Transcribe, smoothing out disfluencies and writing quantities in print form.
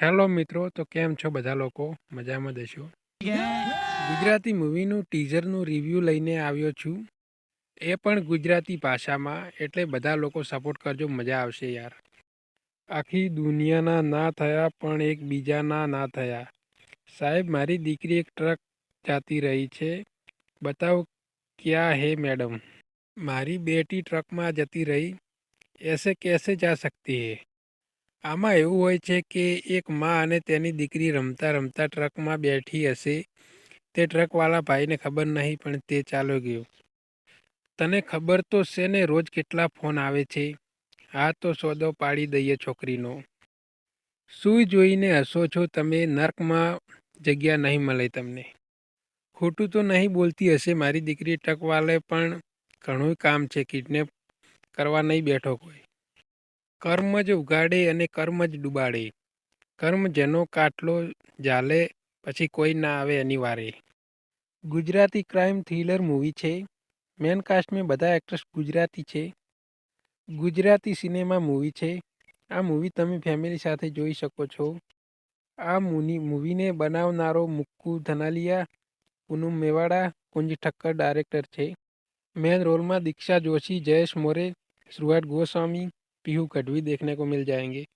Hello મિત્રો, તો કેમ છો બધા લોકો? મજામાં દેશો. ગુજરાતી મૂવીનું ટીઝરનું રિવ્યૂ લઈને આવ્યો છું, એ પણ ગુજરાતી ભાષામાં. એટલે બધા લોકો સપોર્ટ કરજો, મજા આવશે યાર. આખી દુનિયાના ના થયા પણ એકબીજાના ના થયા. સાહેબ, મારી દીકરી એક ટ્રક જાતી રહી છે, બતાવો ક્યાં હે મેડમ. મારી બેટી ટ્રકમાં જતી રહી, એસે કેસે જા સકતી હે. આમાં એવું હોય છે કે એક મા અને તેની દીકરી રમતા રમતા ટ્રકમાં બેઠી હશે. તે ટ્રકવાળા ભાઈને ખબર નહીં, પણ તે ચાલ્યો ગયો. તને ખબર તો છે ને રોજ કેટલા ફોન આવે છે? હા, તો સોદો પાડી દઈએ છોકરીનો. શું જોઈને હસો છો તમે? નર્કમાં જગ્યા નહીં મળે તમને. ખોટું તો નહીં બોલતી હશે મારી દીકરી. ટ્રકવાળે પણ ઘણું કામ છે, કિડનેપ કરવા નહીં બેઠો કોઈ. કર્મ જ ઉગાડે અને કર્મ જ ડૂબાડે. કર્મ જેનો કાટલો ઝાલે, પછી કોઈ ના આવે એની વારે. ગુજરાતી ક્રાઇમ થ્રિલર મૂવી છે. મેન કાસ્ટમાં બધા એક્ટર્સ ગુજરાતી છે. ગુજરાતી સિનેમા મૂવી છે. આ મૂવી તમે ફેમિલી સાથે જોઈ શકો છો. આ મૂવીને બનાવનારો મુક્કુ ધનાલિયા, પૂનમ મેવાડા, કુંજ ઠક્કર ડાયરેક્ટર છે. मेन रोल में दीक्षा जोशी, जयेश मोरे, सुरट गोस्वामी, पीहू गढ़वी देखने को मिल जाएंगे।